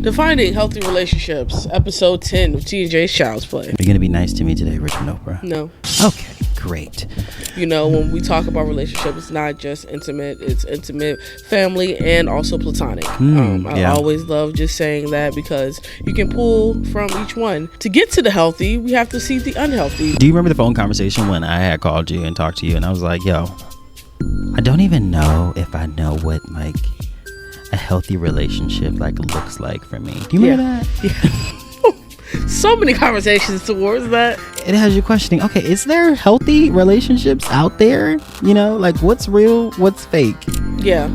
Defining Healthy Relationships, episode 10 of T and J's Child's Play. Are you gonna be nice to me today, Richard Oprah? No. Okay, great. You know, when we talk about relationships, it's not just intimate, it's intimate, family, and also platonic. I always love just saying that because you can pull from each one. To get to the healthy, we have to see the unhealthy. Do you remember the phone conversation when I had called you and talked to you and I was like, yo, I don't even know if I know what like a healthy relationship like looks like for me. Do you remember that? Yeah. So many conversations towards that. It has you questioning, okay, is there healthy relationships out there? You know, like what's real, what's fake? Yeah.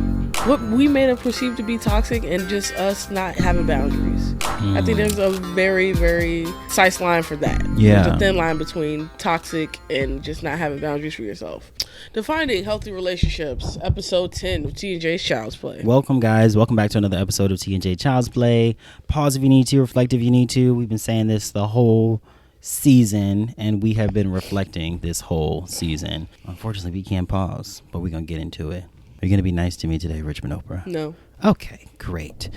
What we may have perceived to be toxic and just us not having boundaries. I think there's a very, very precise line for that. Yeah. There's a thin line between toxic and just not having boundaries for yourself. Defining Healthy Relationships, episode 10 of T and J's Child's Play. Welcome, guys. Welcome back to another episode of T and J Child's Play. Pause if you need to, reflect if you need to. We've been saying this the whole season, and we have been reflecting this whole season. Unfortunately, we can't pause, but we're going to get into it. Are you going to be nice to me today, Richmond Oprah? No. Okay, great.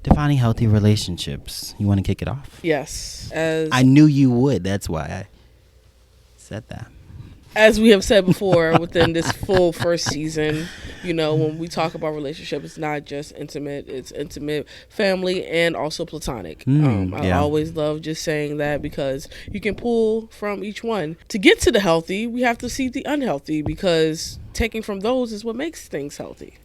Defining healthy relationships. You want to kick it off? Yes. I knew you would. That's why I said that. As we have said before, within this full first season, you know, when we talk about relationships, it's not just intimate, it's intimate, family, and also platonic. I always love just saying that because you can pull from each one. To get to the healthy, we have to see the unhealthy because taking from those is what makes things healthy.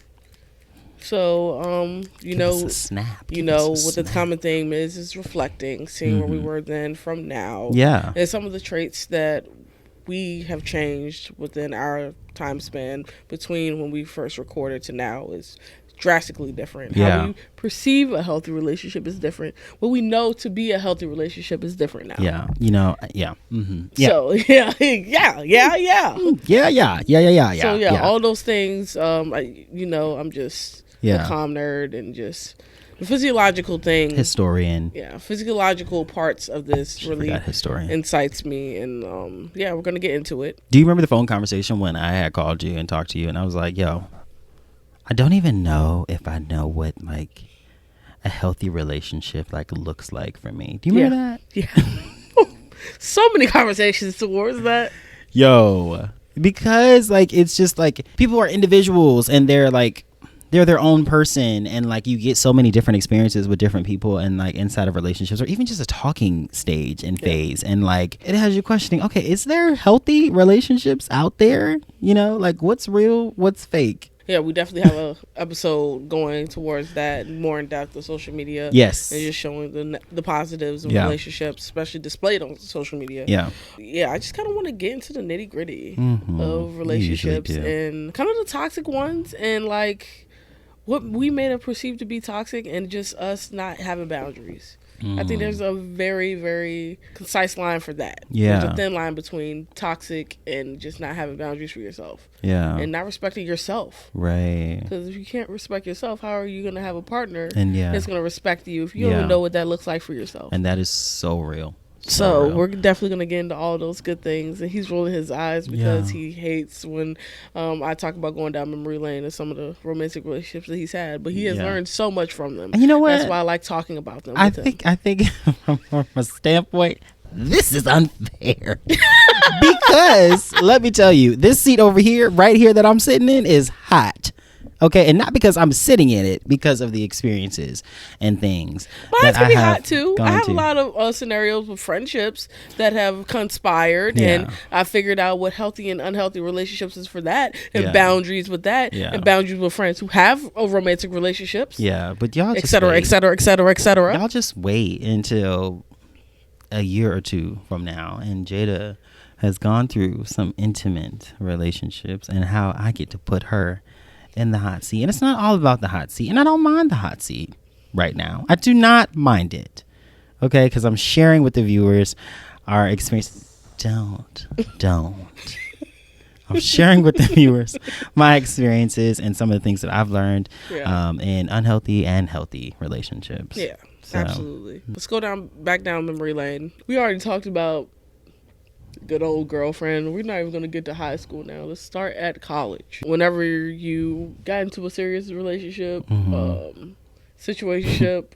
So, Give us a snap. What the common theme is reflecting, seeing where we were then from now. Yeah. And some of the traits that we have changed within our time span between when we first recorded to now is drastically different. Yeah. How we perceive a healthy relationship is different. What we know to be a healthy relationship is different now. Yeah. Yeah. Mm-hmm. Yeah. So, yeah. So, all those things, I'm just a calm nerd and just the physiological thing. Historian. Yeah, physiological parts of this really incites me, and we're gonna get into it. Do you remember the phone conversation when I had called you and talked to you, and I was like, yo, I don't even know if I know what like a healthy relationship like looks like for me. Do you remember that? Yeah. So many conversations towards that. Yo, because like it's just like people are individuals and they're their own person, and like you get so many different experiences with different people and like inside of relationships or even just a talking stage and phase, and like it has you questioning, okay, is there healthy relationships out there? You know, like what's real, what's fake? Yeah, we definitely have a episode going towards that more in depth of social media. Yes. And just showing the positives of relationships, especially displayed on social media. Yeah, I just kind of want to get into the nitty gritty of relationships and kind of the toxic ones and like what we may have perceived to be toxic and just us not having boundaries. I think there's a very, very concise line for that. Yeah. There's a thin line between toxic and just not having boundaries for yourself. Yeah. And not respecting yourself. Right. Because if you can't respect yourself, how are you going to have a partner that's going to respect you if you don't even know what that looks like for yourself? And that is so real. So we're definitely going to get into all those good things. And he's rolling his eyes because he hates when I talk about going down memory lane and some of the romantic relationships that he's had. But he has learned so much from them. And you know what? That's why I like talking about them. I think from a standpoint, this is unfair. Because let me tell you, this seat over here, right here that I'm sitting in is hot. Okay, and not because I'm sitting in it, because of the experiences and things. Mine's gonna be hot too. I have a lot of scenarios with friendships that have conspired, and I figured out what healthy and unhealthy relationships is for that, and boundaries with that, and boundaries with friends who have romantic relationships. Yeah, but y'all just et cetera. Y'all just wait until a year or two from now, and Jada has gone through some intimate relationships, and how I get to put her in the hot seat. And it's not all about the hot seat, and I don't mind the hot seat right now. I do not mind it, okay, because I'm sharing with the viewers our experience. Don't I'm sharing with the viewers my experiences and some of the things that I've learned in unhealthy and healthy relationships. Absolutely. Let's go back down memory lane. We already talked about good old girlfriend. We're not even going to get to high school now. Let's start at college. Whenever you got into a serious relationship, situationship.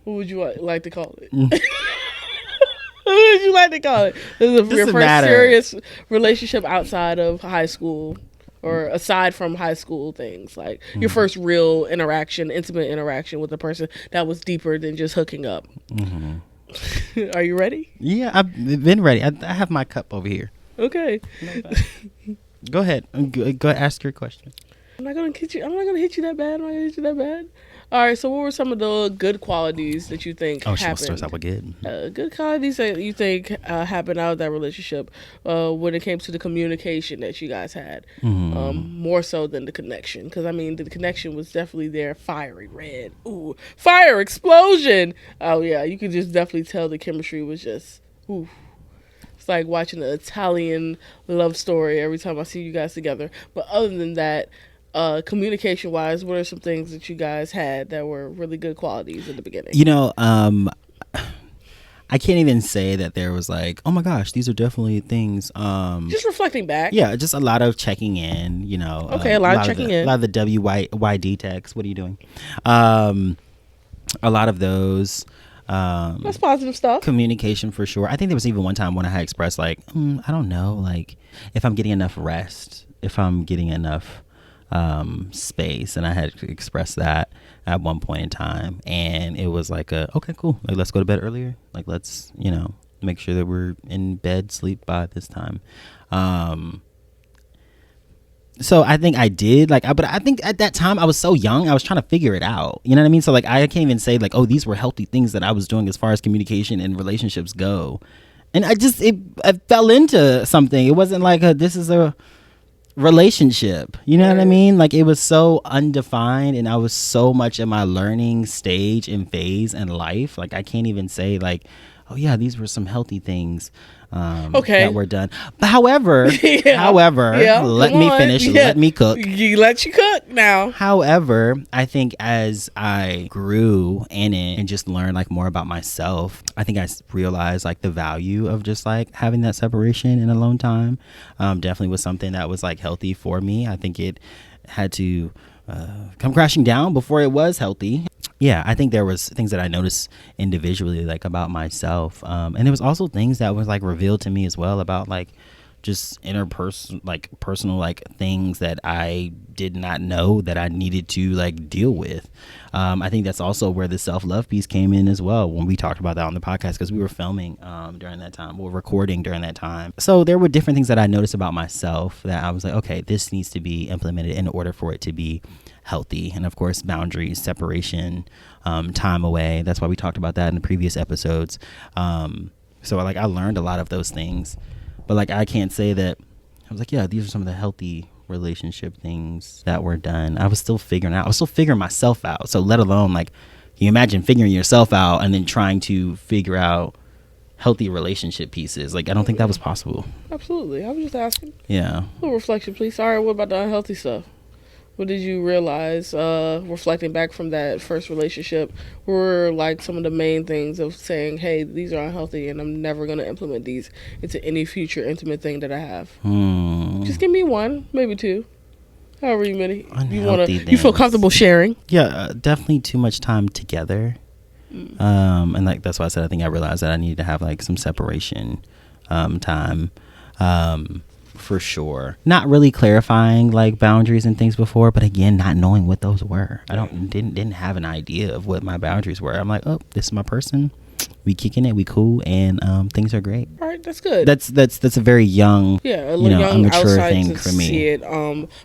What would you like to call it? What would you like to call it? This is your first serious relationship outside of high school, or aside from high school things, like your first real interaction, intimate interaction with a person that was deeper than just hooking up. Are you ready? Yeah, I've been ready. I have my cup over here. Okay. Go ahead. Go ask your question. I'm not gonna hit you. I'm not gonna hit you that bad. All right. So, what were some of the good qualities that you think happened? She starts out with good. Good qualities that you think happened out of that relationship when it came to the communication that you guys had, more so than the connection. Because I mean, the connection was definitely there, fiery red, ooh, fire explosion. Oh yeah, you could just definitely tell the chemistry was just ooh. It's like watching an Italian love story every time I see you guys together. But other than that, communication wise, what are some things that you guys had that were really good qualities in the beginning? You know, I can't even say that there was like, oh my gosh, these are definitely things. Just reflecting back. Yeah, just a lot of checking in, you know. Okay, a lot of checking in. A lot of the WYD texts. What are you doing? A lot of those. That's positive stuff. Communication for sure. I think there was even one time when I had expressed like, I don't know, like if I'm getting enough rest, if I'm getting enough space, and I had expressed that at one point in time, and it was like okay, cool, like let's go to bed earlier, like let's, you know, make sure that we're in bed, sleep by this time. So I think I did but I think at that time I was so young, I was trying to figure it out, you know what I mean? So like I can't even say like, oh, these were healthy things that I was doing as far as communication and relationships go. And I fell into something. It wasn't like this is a relationship, you know what I mean? Like it was so undefined, and I was so much in my learning stage and phase in life. Like I can't even say like, oh yeah, these were some healthy things that were done. But however, let me finish. Let me cook. Let you cook now. However, I think as I grew in it and just learned like more about myself, I think I realized like the value of just like having that separation and alone time. Definitely was something that was like healthy for me. I think it had to come crashing down before it was healthy. Yeah, I think there was things that I noticed individually like about myself, and there was also things that was like revealed to me as well about like just personal like things that I did not know that I needed to like deal with. I think that's also where the self-love piece came in as well when we talked about that on the podcast, because we were filming during that time, we were recording during that time. So there were different things that I noticed about myself that I was like, okay, this needs to be implemented in order for it to be healthy. And of course, boundaries, separation, time away. That's why we talked about that in the previous episodes. So like I learned a lot of those things, but like I can't say that I was like, yeah, these are some of the healthy relationship things that were done. I was still figuring myself out. So let alone like, can you imagine figuring yourself out and then trying to figure out healthy relationship pieces? Like I don't think that was possible. Absolutely. I was just asking. Yeah. A little reflection, please. All right, what about the unhealthy stuff? What did you realize, reflecting back from that first relationship, were like some of the main things of saying, hey, these are unhealthy and I'm never going to implement these into any future intimate thing that I have? Just give me one, maybe two. However many you feel comfortable sharing. Yeah, definitely too much time together. And like that's why I said I think I realized that I needed to have like some separation time. For sure. Not really clarifying like boundaries and things before, but again, not knowing what those were. I didn't have an idea of what my boundaries were. I'm like, oh, this is my person. We kicking it, we cool, and things are great. All right, that's good. That's a very young, immature thing for me. See it,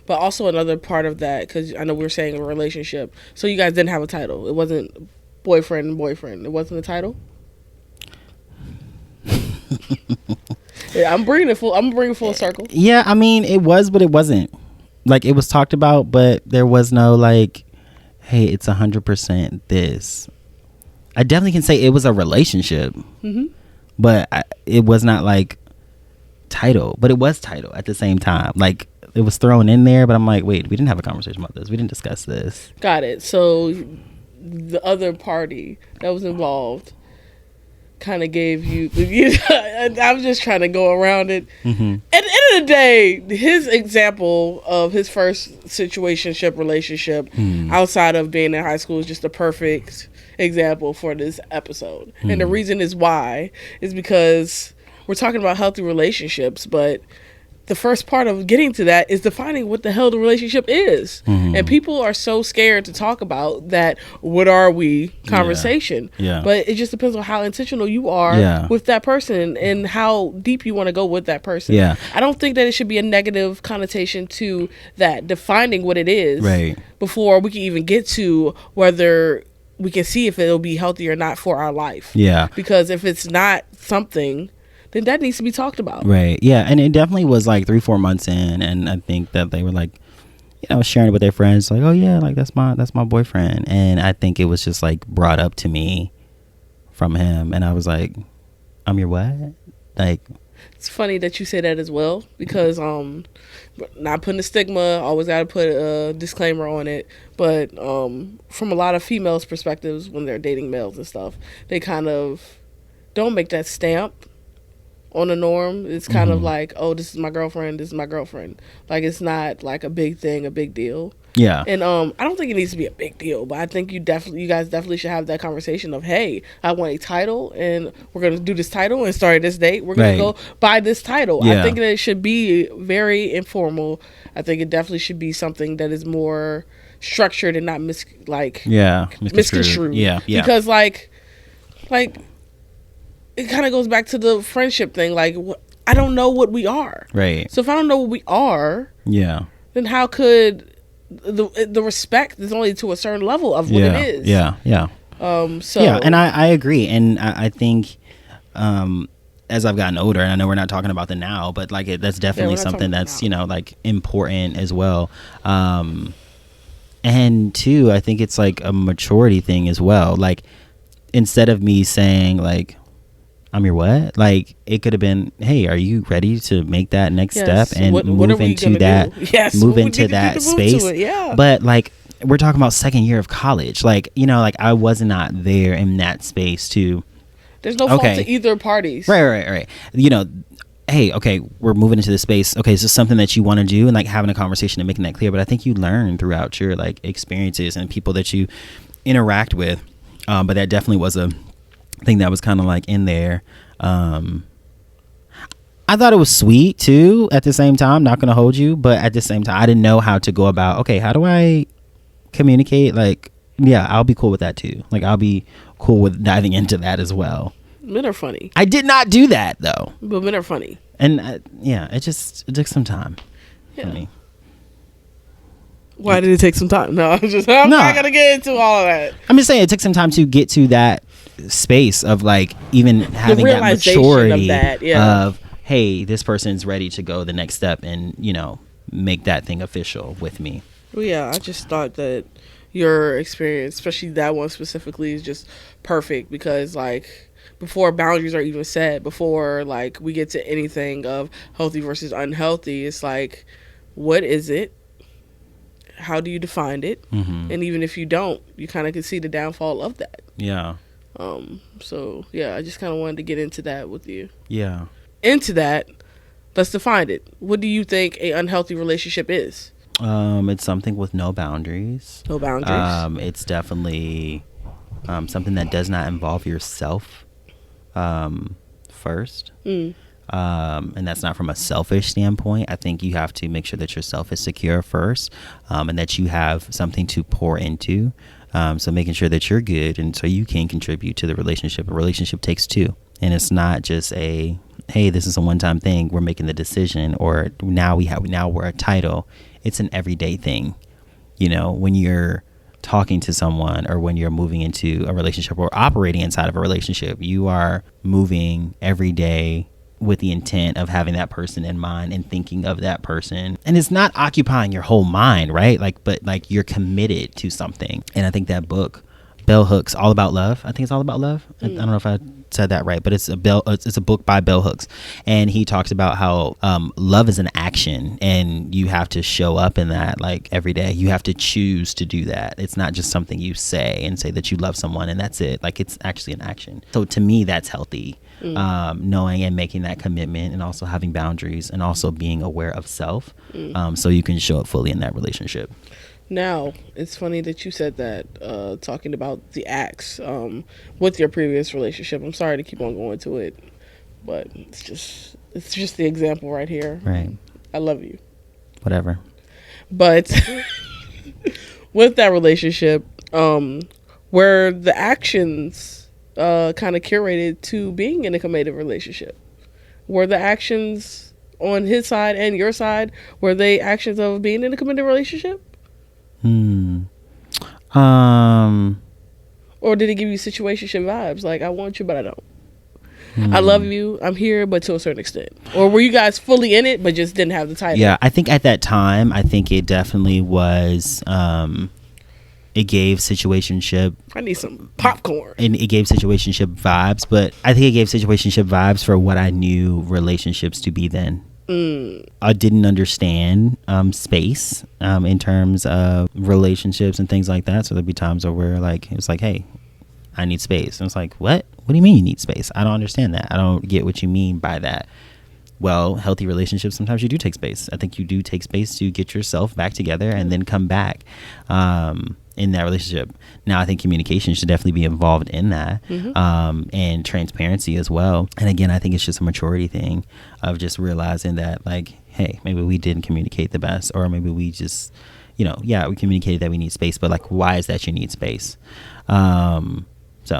but also another part of that, because I know we were saying a relationship, so you guys didn't have a title. It wasn't boyfriend and boyfriend. It wasn't a title. Yeah, I'm bringing full circle. Yeah, I mean, it was, but it wasn't. Like, it was talked about, but there was no, like, hey, it's 100% this. I definitely can say it was a relationship, but it was not, like, title. But it was title at the same time. Like, it was thrown in there, but I'm like, wait, we didn't have a conversation about this. We didn't discuss this. Got it. So the other party that was involved kind of gave you I'm just trying to go around it. At the end of the day, his example of his first situationship relationship outside of being in high school is just a perfect example for this episode. And the reason is why is because we're talking about healthy relationships, but the first part of getting to that is defining what the hell the relationship is. And people are so scared to talk about that what are we conversation. Yeah. But it just depends on how intentional you are with that person and how deep you want to go with that person. Yeah. I don't think that it should be a negative connotation to that, defining what it is before we can even get to whether we can see if it'll be healthy or not for our life. Yeah. Because if it's not something, then that needs to be talked about. Right. Yeah. And it definitely was like 3-4 months in, and I think that they were like, you know, sharing it with their friends, like, oh yeah, like that's my boyfriend. And I think it was just like brought up to me from him, and I was like, I'm your what? Like, it's funny that you say that as well, because not putting a stigma, always got to put a disclaimer on it, but from a lot of females' perspectives when they're dating males and stuff, they kind of don't make that stamp on a norm. It's kind of like, oh, this is my girlfriend, this is my girlfriend. Like, it's not like a big thing, a big deal. Yeah. And I don't think it needs to be a big deal, but I think you guys definitely should have that conversation of, hey, I want a title, and we're gonna do this title, and start this date. We're gonna go buy this title. I think that it should be very informal. I think it definitely should be something that is more structured and not misconstrued. Yeah. Because like it kind of goes back to the friendship thing. Like, I don't know what we are. Right. So if I don't know what we are, then how could the respect is only to a certain level of what it is. So and I agree, and I think as I've gotten older, and I know we're not talking about the now, but like that's definitely something that's, you know, like important as well. And two, I think it's like a maturity thing as well. Like, instead of me saying like, I'm your what? Like, it could have been, hey, are you ready to make that next step and move into that space? But like, we're talking about second year of college. Like, you know, like I was not there in that space to. There's no fault to either parties. Right. You know, hey, okay, we're moving into this space. Okay, is this something that you want to do? And like having a conversation and making that clear. But I think you learn throughout your like experiences and people that you interact with. But that definitely was a thing that was kind of like in there. I thought it was sweet too at the same time, not gonna hold you, but at the same time I didn't know how to go about, okay, how do I communicate? Like, yeah, I'll be cool with that too. Like, I'll be cool with diving into that as well. Men are funny. I did not do that though, but men are funny. And it took some time for me. Why did it take some time? I'm not gonna get into all of that. I'm just saying it took some time to get to that space of like even having that maturity of hey, this person's ready to go the next step and, you know, make that thing official with me. Well, yeah, I just thought that your experience, especially that one specifically, is just perfect because like before boundaries are even set, before like we get to anything of healthy versus unhealthy, it's like, what is it? How do you define it? And even if you don't, you kind of can see the downfall of that. So yeah, I just kind of wanted to get into that with you. Into that, let's define it. What do you think a unhealthy relationship is? It's something with no boundaries. It's definitely something that does not involve yourself first. And that's not from a selfish standpoint. I think you have to make sure that yourself is secure first, and that you have something to pour into. So making sure that you're good, and so you can contribute to the relationship. A relationship takes two, and it's not just a, hey, this is a one-time thing. We're making the decision, or now we're a title. It's an everyday thing. You know, when you're talking to someone or when you're moving into a relationship or operating inside of a relationship, you are moving every day with the intent of having that person in mind and thinking of that person. And it's not occupying your whole mind, right? Like, but like you're committed to something. And I think that book Bell Hooks, All About Love. I think it's All About Love. I don't know if I said that right, but it's a book by Bell Hooks, and he talks about how love is an action, and you have to show up in that, like, every day. You have to choose to do that. It's not just something you say that you love someone and that's it. Like, it's actually an action. So to me, that's healthy. Knowing and making that commitment, and also having boundaries, and also being aware of self, so you can show up fully in that relationship. Now, it's funny that you said that, talking about the acts with your previous relationship. I'm sorry to keep on going to it, but it's just the example right here. Right. I love you. Whatever. But with that relationship, where the actions kind of curated to being in a committed relationship, were the actions on his side and your side, were they actions of being in a committed relationship? Or did it give you situationship vibes? Like, I want you, but I don't. I love you. I'm here, but to a certain extent. Or were you guys fully in it, but just didn't have the title? Yeah, I think at that time, it definitely was. It gave situationship. I need some popcorn. And it gave situationship vibes, but I think it gave situationship vibes for what I knew relationships to be then. I didn't understand space in terms of relationships and things like that. So there'd be times where it was like, hey, I need space. And it's like, what? What do you mean you need space? I don't understand that. I don't get what you mean by that. Well, healthy relationships, sometimes you do take space. I think you do take space to get yourself back together and then come back in that relationship. Now, I think communication should definitely be involved in that, and transparency as well. And again, I think it's just a maturity thing of just realizing that, like, hey, maybe we didn't communicate the best, or maybe we just, we communicated that we need space, but, like, why is that you need space? Just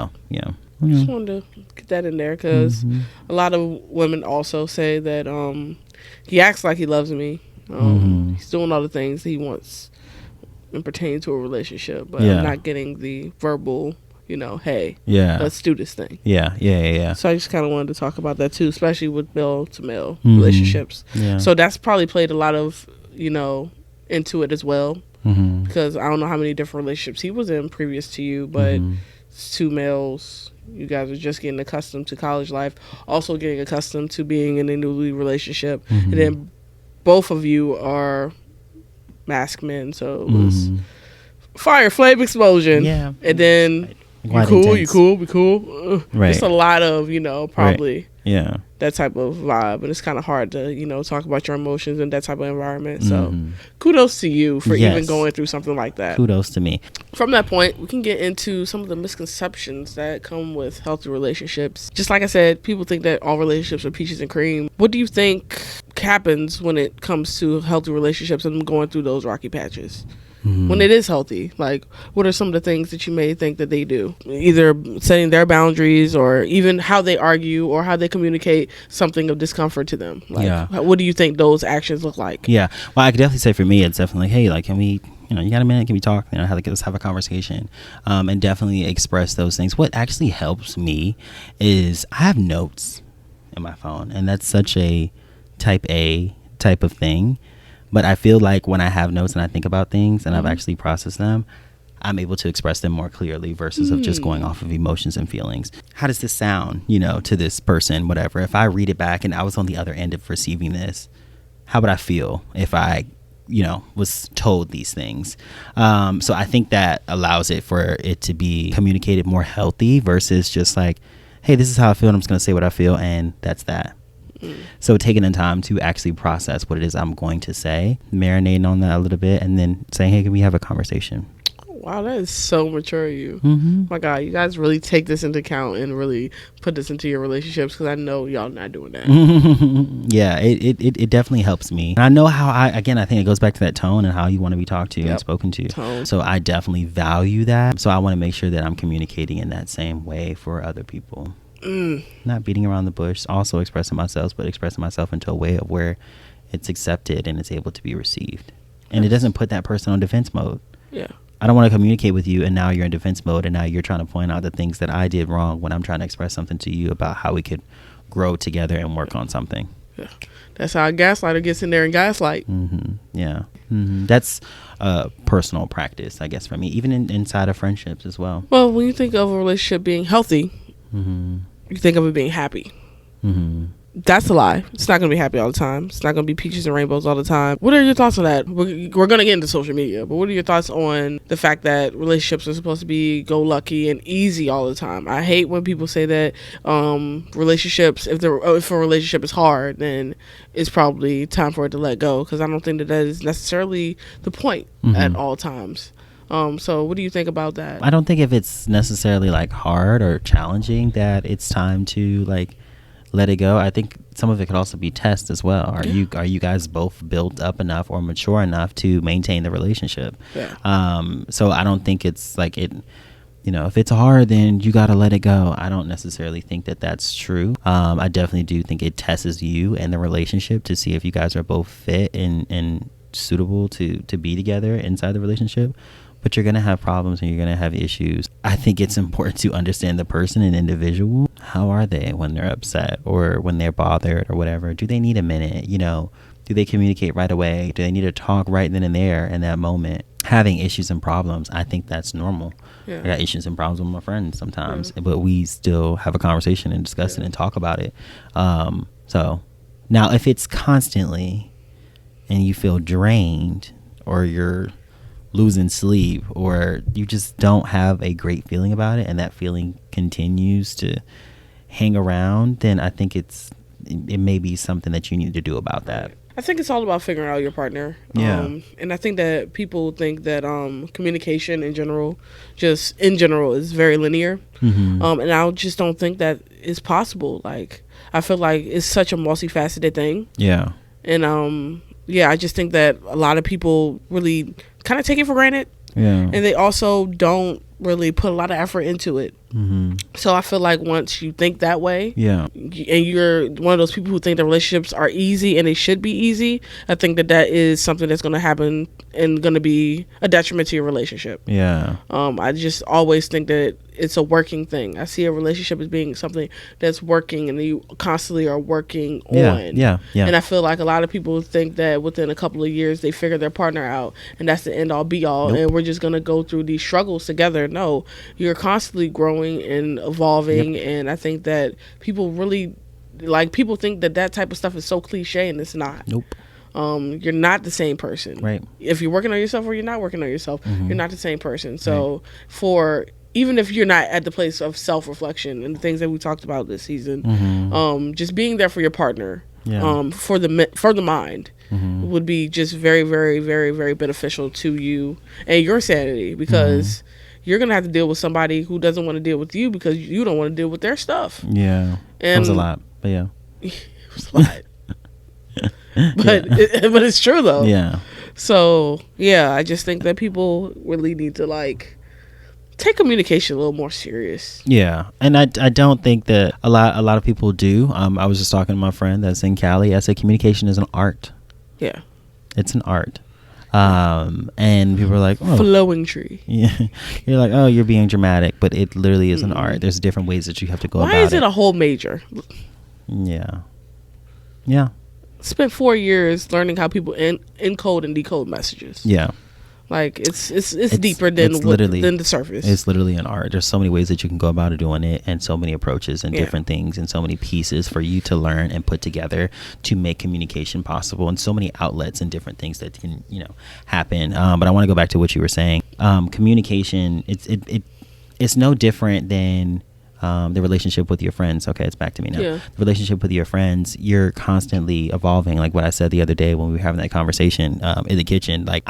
wanted to get that in there, because a lot of women also say that he acts like he loves me. He's doing all the things he wants and pertain to a relationship, but I'm not getting the verbal, hey, let's do this thing. Yeah. So I just kind of wanted to talk about that too, especially with male to male relationships. Yeah. So that's probably played a lot of, into it as well, because I don't know how many different relationships he was in previous to you, but it's two males. You guys are just getting accustomed to college life, also getting accustomed to being in a newly relationship, and then both of you are masked men, so it was fire, flame, explosion. Yeah. And then you cool, be cool. Right. It's a lot of, probably that type of vibe, and it's kind of hard to, talk about your emotions in that type of environment. So kudos to you for even going through something like that. Kudos to me. From that point, we can get into some of the misconceptions that come with healthy relationships. Just like I said, people think that all relationships are peaches and cream. What do you think happens when it comes to healthy relationships and going through those rocky patches? When it is healthy, like, what are some of the things that you may think that they do, either setting their boundaries, or even how they argue, or how they communicate something of discomfort to them? Like, what do you think those actions look like? Well, I could definitely say for me, it's definitely like, hey, like, can we, you got a minute, can we talk, let's have a conversation, and definitely express those things. What actually helps me is I have notes in my phone, and that's such a type A type of thing. But I feel like when I have notes and I think about things and I've actually processed them, I'm able to express them more clearly versus of just going off of emotions and feelings. How does this sound, to this person, whatever? If I read it back and I was on the other end of receiving this, how would I feel if I, was told these things? So I think that allows it for it to be communicated more healthy versus just like, hey, this is how I feel, and I'm just going to say what I feel, and that's that. So taking the time to actually process what it is I'm going to say, marinating on that a little bit, and then saying, hey, can we have a conversation? Wow, that is so mature of you. My God, you guys really take this into account and really put this into your relationships, because I know y'all not doing that. It definitely helps me. And I know how I think it goes back to that tone and how you want to be talked to and spoken to. Tone. So I definitely value that. So I want to make sure that I'm communicating in that same way for other people. Not beating around the bush, also expressing myself, but expressing myself into a way of where it's accepted and it's able to be received. And it doesn't put that person on defense mode. I don't want to communicate with you and now you're in defense mode, and now you're trying to point out the things that I did wrong when I'm trying to express something to you about how we could grow together and work on something. That's how a gaslighter gets in there and gaslight. Yeah. That's personal practice, I guess, for me, even inside of friendships as well. Well, when you think of a relationship being healthy, you think of it being happy. That's a lie. It's not going to be happy all the time. It's not going to be peaches and rainbows all the time. What are your thoughts on that? We're going to get into social media, but what are your thoughts on the fact that relationships are supposed to be go-lucky and easy all the time? I hate when people say that relationships, if a relationship is hard, then it's probably time for it to let go, because I don't think that is necessarily the point at all times. So what do you think about that? I don't think if it's necessarily like hard or challenging that it's time to like let it go. I think some of it could also be test as well. Are you guys both built up enough or mature enough to maintain the relationship? So I don't think it's like it, if it's hard, then you got to let it go. I don't necessarily think that that's true. I definitely do think it tests you and the relationship to see if you guys are both fit and suitable to be together inside the relationship. But you're going to have problems and you're going to have issues. I think it's important to understand the person and individual. How are they when they're upset or when they're bothered or whatever? Do they need a minute? Do they communicate right away? Do they need to talk right then and there in that moment? Having issues and problems, I think that's normal. I got issues and problems with my friends sometimes, but we still have a conversation and discuss it and talk about it. So now if it's constantly and you feel drained or you're losing sleep or you just don't have a great feeling about it and that feeling continues to hang around, then I think it may be something that you need to do about that. I think it's all about figuring out your partner. And I think that people think that communication in general is very linear. And I just don't think that is possible. Like, I feel like it's such a multifaceted thing. And I just think that a lot of people really kind of take it for granted. And they also don't really put a lot of effort into it. So I feel like once you think that way, and you're one of those people who think that relationships are easy and they should be easy, I think that is something that's going to happen and going to be a detriment to your relationship. I just always think that it's a working thing. I see a relationship as being something that's working and you constantly are working on. And I feel like a lot of people think that within a couple of years they figure their partner out and that's the end all be all. And we're just going to go through these struggles together. No, you're constantly growing and evolving. And I think that people really people think that type of stuff is so cliche, and it's not. You're not the same person. Right. If you're working on yourself or you're not working on yourself, you're not the same person. So even if you're not at the place of self-reflection and the things that we talked about this season, just being there for your partner, for the mind, would be just very, very, very, very beneficial to you and your sanity, because you're going to have to deal with somebody who doesn't want to deal with you because you don't want to deal with their stuff. And it was a lot, but it was a lot. But it's true though. So I just think that people really need to take communication a little more serious. And I don't think that a lot of people do. I was just talking to my friend that's in Cali. I said communication is an art. It's an art. And people are like, oh, flowing tree. You're like, oh, you're being dramatic, but it literally is an art. There's different ways that you have to go about it. Why is it a whole major? Spent 4 years learning how people encode and decode messages. It's deeper than the surface. It's literally an art. There's so many ways that you can go about doing it, and so many approaches and different things, and so many pieces for you to learn and put together to make communication possible, and so many outlets and different things that can happen. But I want to go back to what you were saying. Communication, it's no different than the relationship with your friends. Okay, it's back to me now. The relationship with your friends, you're constantly evolving. Like what I said the other day when we were having that conversation in the kitchen. Like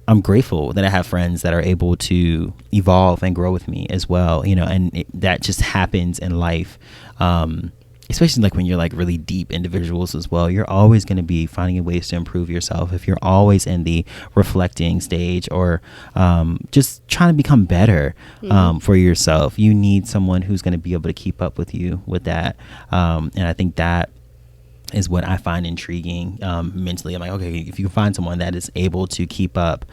I'm grateful that I have friends that are able to evolve and grow with me as well, and that just happens in life. Especially like when you're really deep individuals as well, you're always going to be finding ways to improve yourself. If you're always in the reflecting stage or just trying to become better for yourself, you need someone who's going to be able to keep up with you with that. And I think that is what I find intriguing mentally. I'm like, okay, if you find someone that is able to keep up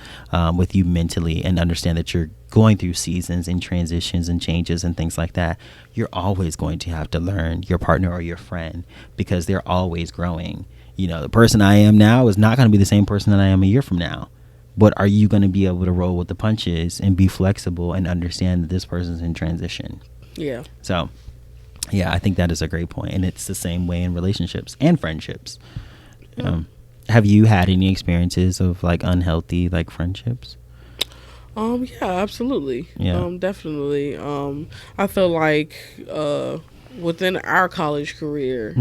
with you mentally and understand that you're going through seasons and transitions and changes and things like that, you're always going to have to learn your partner or your friend, because they're always growing. You know, the person I am now is not going to be the same person that I am a year from now. But are you going to be able to roll with the punches and be flexible and understand that this person's in transition? Yeah. So, yeah, I think that is a great point. And it's the same way in relationships and friendships. Yeah. Have you had any experiences of like unhealthy like friendships? Yeah, absolutely. Yeah. Definitely. I feel like within our college career,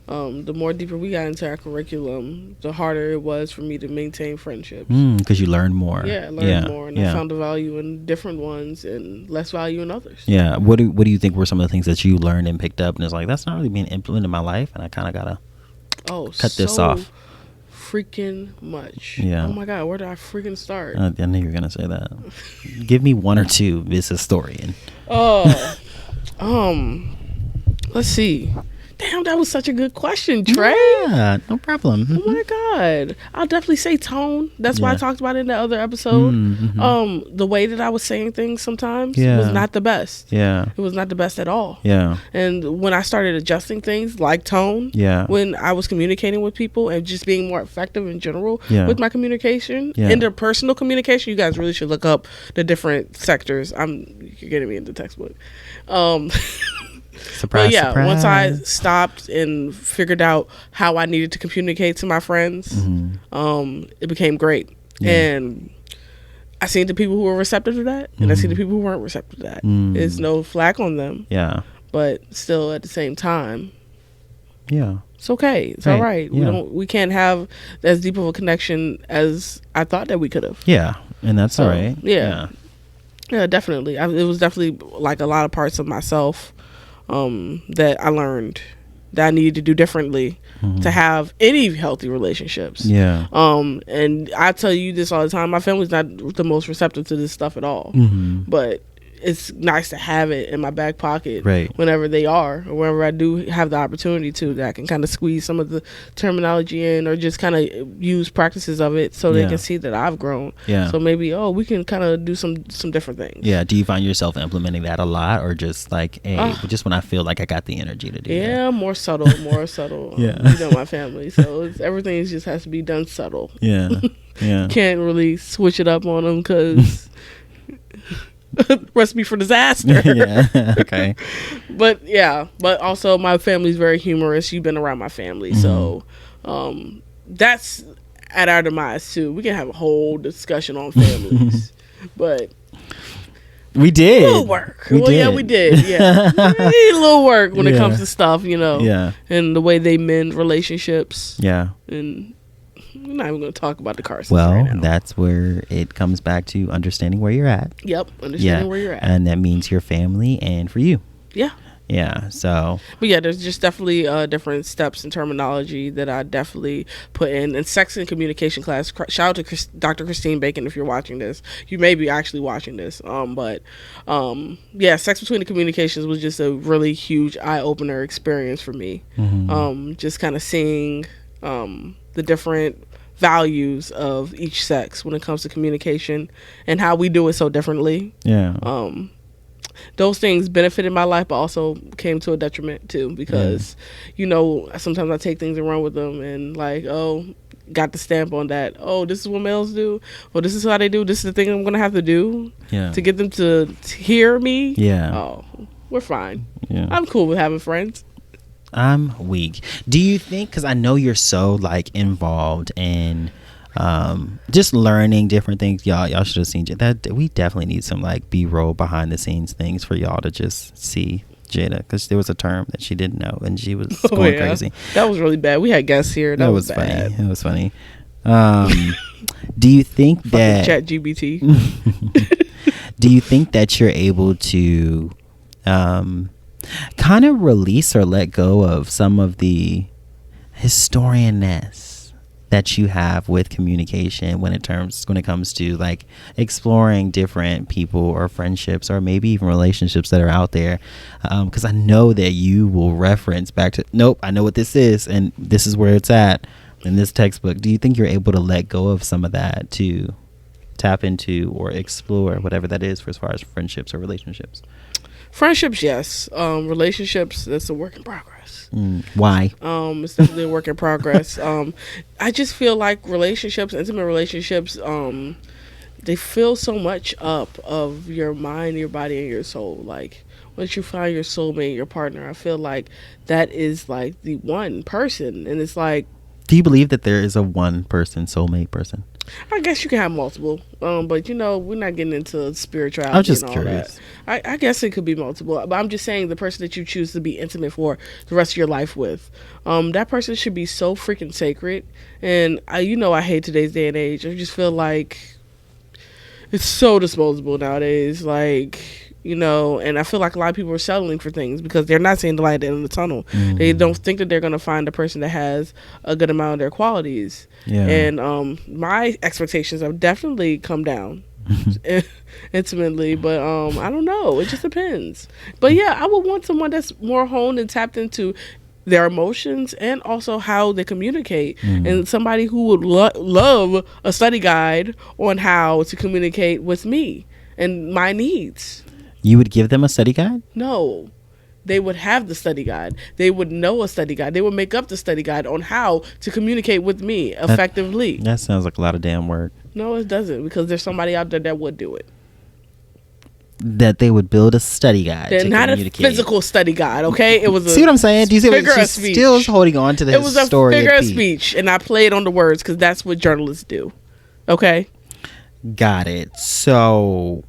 the more deeper we got into our curriculum, the harder it was for me to maintain friendships. Because you learn more. Yeah, I learned more, and I found the value in different ones and less value in others. Yeah. What do you think were some of the things that you learned and picked up, and it's like, that's not really being implemented in my life, and I kind of gotta cut this off? Freaking much. Yeah. Oh my God, where do I freaking start? I knew you were gonna say that. Give me one or two. This historian. Let's see. Damn, that was such a good question, Trey. Yeah, no problem. Oh my God. I'll definitely say tone. That's why I talked about it in the other episode. The way that I was saying things sometimes was not the best. Yeah. It was not the best at all. Yeah. And when I started adjusting things like tone, when I was communicating with people and just being more effective in general with my communication, interpersonal communication, you guys really should look up the different sectors. You're getting me into textbook. Surprise, surprise. Once I stopped and figured out how I needed to communicate to my friends, it became great. And I seen the people who were receptive to that, and I see the people who weren't receptive to that. There's no flack on them. Yeah. But still, at the same time, it's okay. It's all right. We can't have as deep of a connection as I thought that we could have. Yeah, and that's all right. Yeah, definitely. It was definitely like a lot of parts of myself that I learned that I needed to do differently to have any healthy relationships. Yeah. And I tell you this all the time, my family's not the most receptive to this stuff at all. But it's nice to have it in my back pocket whenever they are, or whenever I do have the opportunity to, that I can kind of squeeze some of the terminology in, or just kind of use practices of it so they can see that I've grown. Yeah. So maybe, we can kind of do some different things. Yeah. Do you find yourself implementing that a lot, or just like, just when I feel like I got the energy to do that? Yeah, more subtle. Yeah. You know my family, so everything just has to be done subtle. Yeah. Yeah. Can't really switch it up on them, because recipe for disaster. Okay. But also my family's very humorous. You've been around my family, so that's at our demise too. We can have a whole discussion on families. But we did a little work. We did. Yeah. We need a little work when it comes to stuff, and the way they mend relationships. Yeah. And we're not even going to talk about the Carsons right now. That's where it comes back to understanding where you're at. Yep, understanding where you're at. And that means your family and for you. Yeah. Yeah, so. But there's just definitely different steps and terminology that I definitely put in. And sex and communication class, shout out to Dr. Christine Bacon if you're watching this. You may be actually watching this. Sex between the communications was just a really huge eye-opener experience for me. Just kind of seeing the different values of each sex when it comes to communication and how we do it so differently. Yeah. Those things benefited my life, but also came to a detriment too, because sometimes I take things and run with them, and like, got the stamp on that. This is what males do. Well, this is how they do. This is the thing I'm gonna have to do to get them to hear me. Yeah. We're fine. Yeah. I'm cool with having friends. I'm weak. Do you think, because I know you're so like involved in just learning different things, y'all should have seen that. We definitely need some like B-roll behind the scenes things for y'all to just see Jada, because there was a term that she didn't know and she was going crazy. That was really bad. We had guests here. That was bad. It was funny. Do you think that ChatGPT? Do you think that you're able to kind of release or let go of some of the historian-ness that you have with communication when it comes to like exploring different people or friendships or maybe even relationships that are out there, because I know that you will reference back to, nope, I know what this is and this is where it's at in this textbook. Do you think you're able to let go of some of that to tap into or explore whatever that is for as far as friendships or relationships? Friendships, yes. Relationships, that's a work in progress. Why? It's definitely a work in progress. I just feel like relationships, intimate relationships, they fill so much up of your mind, your body, and your soul. Like, once you find your soulmate, your partner, I feel like that is like the one person. And it's like, do you believe that there is a one person soulmate person? I guess you can have multiple, but you know, we're not getting into spirituality. I'm just and all curious. That. I guess it could be multiple, but I'm just saying the person that you choose to be intimate for the rest of your life with, that person should be so freaking sacred. And I hate today's day and age. I just feel like it's so disposable nowadays. Like, and I feel like a lot of people are settling for things because they're not seeing the light at the end of the tunnel. Mm-hmm. They don't think that they're going to find a person that has a good amount of their qualities. Yeah. And my expectations have definitely come down intimately, but I don't know. It just depends. But yeah, I would want someone that's more honed and tapped into their emotions and also how they communicate, and somebody who would love a study guide on how to communicate with me and my needs. You would give them a study guide? No. They would have the study guide. They would know a study guide. They would make up the study guide on how to communicate with me effectively. That sounds like a lot of damn work. No, it doesn't, because there's somebody out there that would do it. That they would build a study guide. They're not a physical study guide, okay? It was a see what I'm saying? Do you see figure what of speech. Still holding on to the story. It was a figure of speech, and I played on the words because that's what journalists do. Okay? Got it. So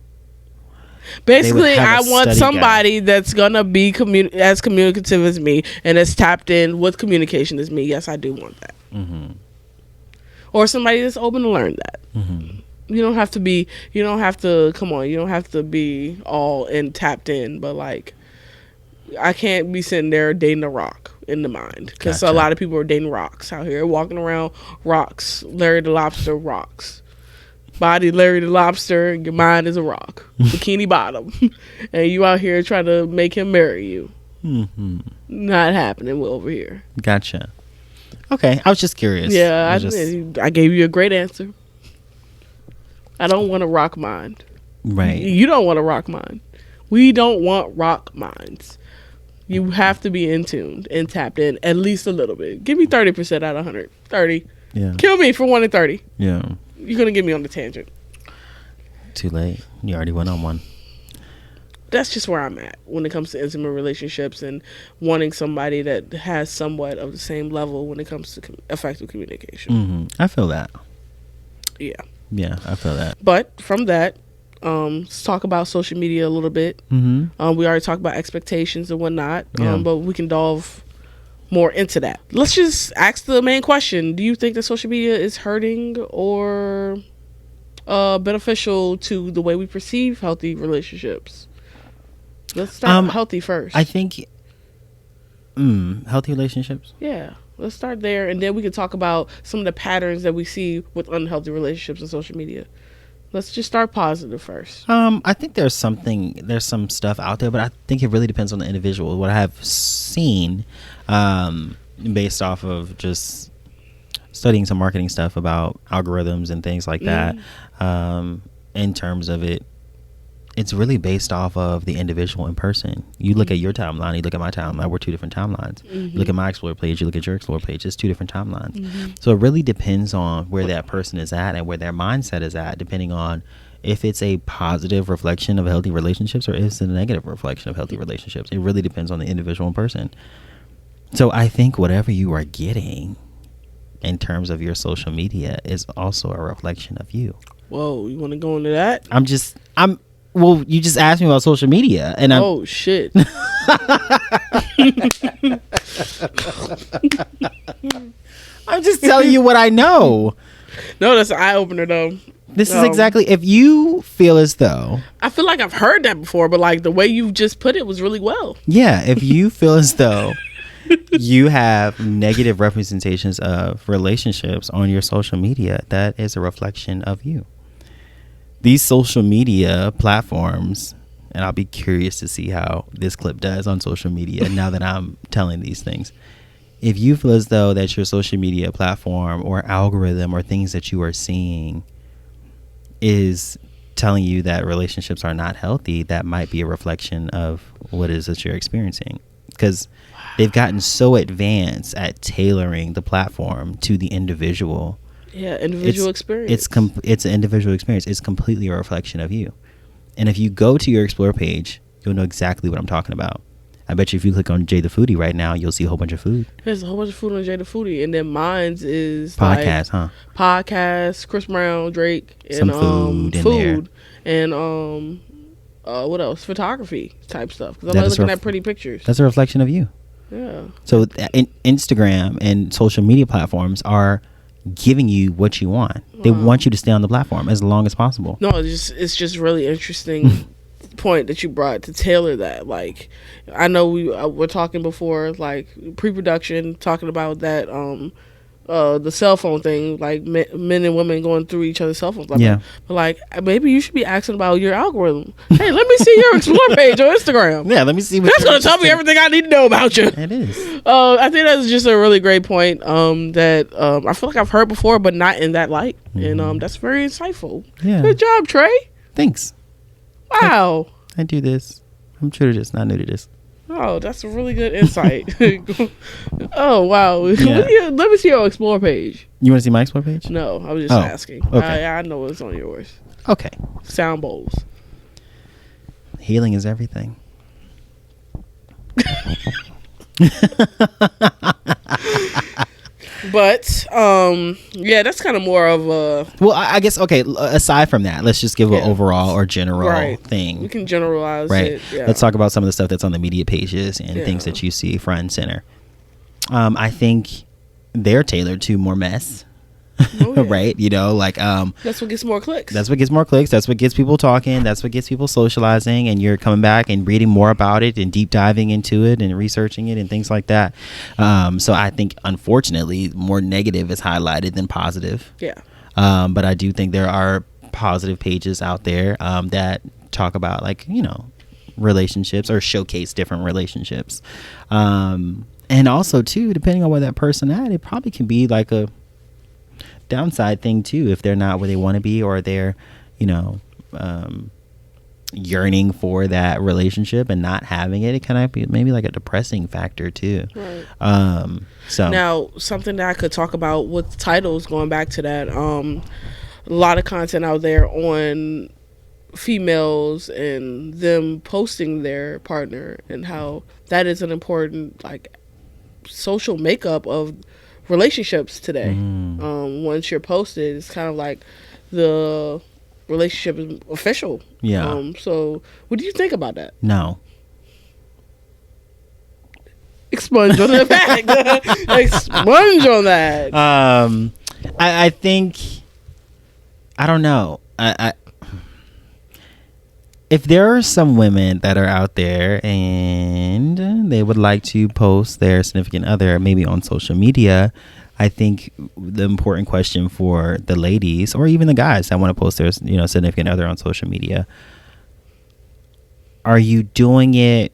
basically, I want somebody that's gonna be as communicative as me and as tapped in with communication as me. Yes, I do want that. Mm-hmm. Or somebody that's open to learn that. Mm-hmm. You don't have to be all in tapped in, but like, I can't be sitting there dating a rock in the mind, because a lot of people are dating rocks out here, walking around rocks. Larry the Lobster rocks. Body Larry the Lobster, your mind is a rock. Bikini bottom. And you out here trying to make him marry you. Mm-hmm. Not happening over here. Gotcha. Okay, I was just curious. Yeah, I gave you a great answer. I don't want a rock mind. Right. You don't want a rock mind. We don't want rock minds. You have to be in tuned and tapped in at least a little bit. Give me 30% out of 100. 30. Yeah. Kill me for 1 in 30. Yeah. You're going to get me on the tangent. Too late. You already went on one. That's just where I'm at when it comes to intimate relationships and wanting somebody that has somewhat of the same level when it comes to effective communication. Mm-hmm. I feel that. Yeah. Yeah, I feel that. But from that, let's talk about social media a little bit. Mm-hmm. We already talked about expectations and whatnot, but we can delve more into that. Let's just ask the main question. Do you think that social media is hurting or beneficial to the way we perceive healthy relationships? Let's start healthy first. I think healthy relationships? Yeah. Let's start there, and then we can talk about some of the patterns that we see with unhealthy relationships on social media. Let's just start positive first. I think there's some stuff out there, but I think it really depends on the individual. What I have seen, based off of just studying some marketing stuff about algorithms and things like that, in terms of it, it's really based off of the individual in person. You look at your timeline, you look at my timeline, we're two different timelines. Mm-hmm. You look at my Explore page, you look at your Explore page, it's two different timelines. Mm-hmm. So it really depends on where that person is at and where their mindset is at, depending on if it's a positive reflection of healthy relationships or if it's a negative reflection of healthy relationships. It really depends on the individual in person. So I think whatever you are getting in terms of your social media is also a reflection of you. Whoa, you want to go into that? Well, you just asked me about social media, and oh shit! I'm just telling you what I know. No, that's an eye opener, though. This is exactly, if you feel as though, I feel like I've heard that before, but like the way you just put it was really well. Yeah, if you feel as though you have negative representations of relationships on your social media, that is a reflection of you. These social media platforms, and I'll be curious to see how this clip does on social media now that I'm telling these things. If you feel as though that your social media platform or algorithm or things that you are seeing is telling you that relationships are not healthy, that might be a reflection of what it is that you're experiencing. Because they've gotten so advanced at tailoring the platform to the individual. Yeah, individual experience. It's an individual experience. It's completely a reflection of you. And if you go to your Explore page, you'll know exactly what I'm talking about. I bet you if you click on Jay the Foodie right now, you'll see a whole bunch of food. There's a whole bunch of food on Jay the Foodie. And then mine's is podcast, like, podcast, Chris Brown, Drake, and some food in there. And what else? Photography type stuff. Because I like looking at pretty pictures. That's a reflection of you. Yeah. So Instagram and social media platforms are giving you what you want. They want you to stay on the platform as long as possible. No, it's just really interesting point that you brought to tailor that. Like, I know we were talking before, like pre-production, talking about that the cell phone thing, like men and women going through each other's cell phones. Like, yeah. But like, maybe you should be asking about your algorithm. Hey, let me see your Explore page on Instagram. Yeah, let me see. That's gonna tell me everything I need to know about you. It is. I think that's just a really great point. That I feel like I've heard before, but not in that light. And that's very insightful. Yeah. Good job, Trey. Thanks. Wow. I do this. I'm true to this, not new to this. Oh, that's a really good insight. Oh, wow. Yeah. Let me see your Explore page. You want to see my Explore page? No, I was just asking. Okay. I know what's on yours. Okay. Sound bowls. Healing is everything. But yeah, that's kind of more of a. Well, I guess okay. Aside from that, let's just give an overall or general thing. We can generalize right. it. Yeah. Let's talk about some of the stuff that's on the media pages and things that you see front and center. I think they're tailored to more mess. Right, you know, like that's what gets more clicks. That's what gets more clicks. That's what gets people talking. That's what gets people socializing, and you're coming back and reading more about it and deep diving into it and researching it and things like that. So I think, unfortunately, more negative is highlighted than positive. Yeah. But I do think there are positive pages out there that talk about, like, you know, relationships or showcase different relationships. And also too, depending on where that person at, it probably can be like a downside thing too, if they're not where they want to be, or they're, you know, yearning for that relationship and not having it. It kind of be maybe like a depressing factor too. Right. So now, something that I could talk about with titles, going back to that, a lot of content out there on females and them posting their partner, and how that is an important, like, social makeup of relationships today. Once you're posted, it's kind of like the relationship is official. Yeah. So what do you think about that? No. Expunge on the fact. Expunge on that. I think, I don't know. I if there are some women that are out there and they would like to post their significant other maybe on social media, I think the important question for the ladies, or even the guys that want to post their, you know, significant other on social media, are you doing it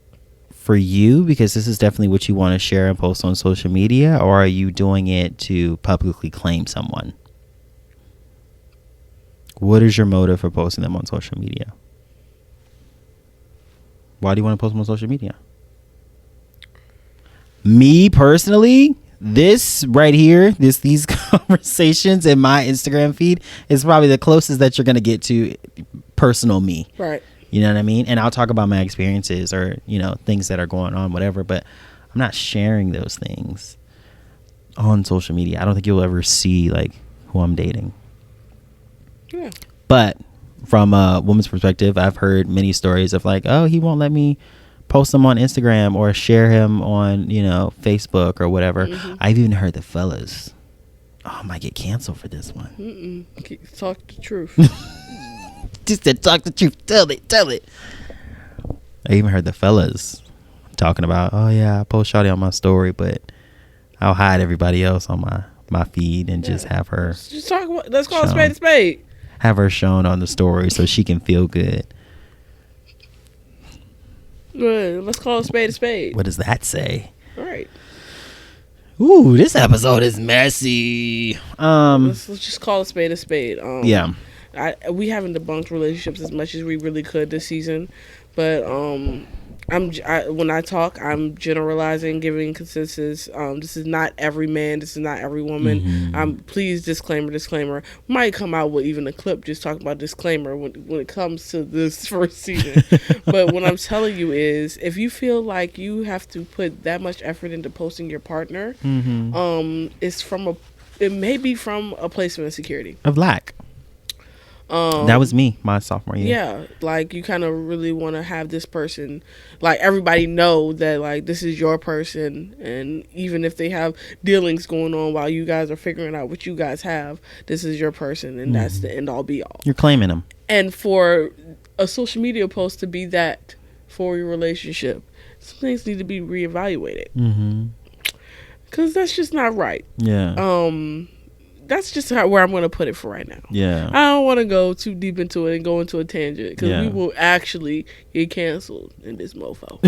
for you because this is definitely what you want to share and post on social media, or are you doing it to publicly claim someone? What is your motive for posting them on social media? Why do you want to post them on social media? Me personally, this right here, these conversations in my Instagram feed is probably the closest that you're going to get to personal me. Right. You know what I mean? And I'll talk about my experiences or, you know, things that are going on, whatever, but I'm not sharing those things on social media. I don't think you'll ever see, like, who I'm dating. Yeah. But from a woman's perspective, I've heard many stories of, like, oh, he won't let me post him on Instagram or share him on, you know, Facebook or whatever. I've even heard the fellas, I might get canceled for this one. Talk the truth. Just to talk the truth. Tell it. I even heard the fellas talking about, oh yeah, I post shawty on my story, but I'll hide everybody else on my feed and just have her. Just talk about. Let's call a spade a spade. Have her shown on the story so she can feel good. Good. Let's call a spade a spade. What does that say? All right. Ooh, this episode is messy. Let's just call a spade a spade. Yeah. We haven't debunked relationships as much as we really could this season, but when I talk, I'm generalizing, giving consensus. This is not every man. This is not every woman. Mm-hmm. Please, disclaimer. Might come out with even a clip just talking about disclaimer when it comes to this first season. But what I'm telling you is, if you feel like you have to put that much effort into posting your partner, it may be from a place of insecurity, of lack. That was me, my sophomore year. Yeah, like you kind of really want to have this person, like everybody know that like this is your person, and even if they have dealings going on while you guys are figuring out what you guys have, this is your person, and that's the end all be all. You're claiming them. And for a social media post to be that for your relationship, some things need to be reevaluated. Because that's just not right. Yeah. That's just where I'm going to put it for right now. Yeah. I don't want to go too deep into it and go into a tangent because we will actually get canceled in this mofo.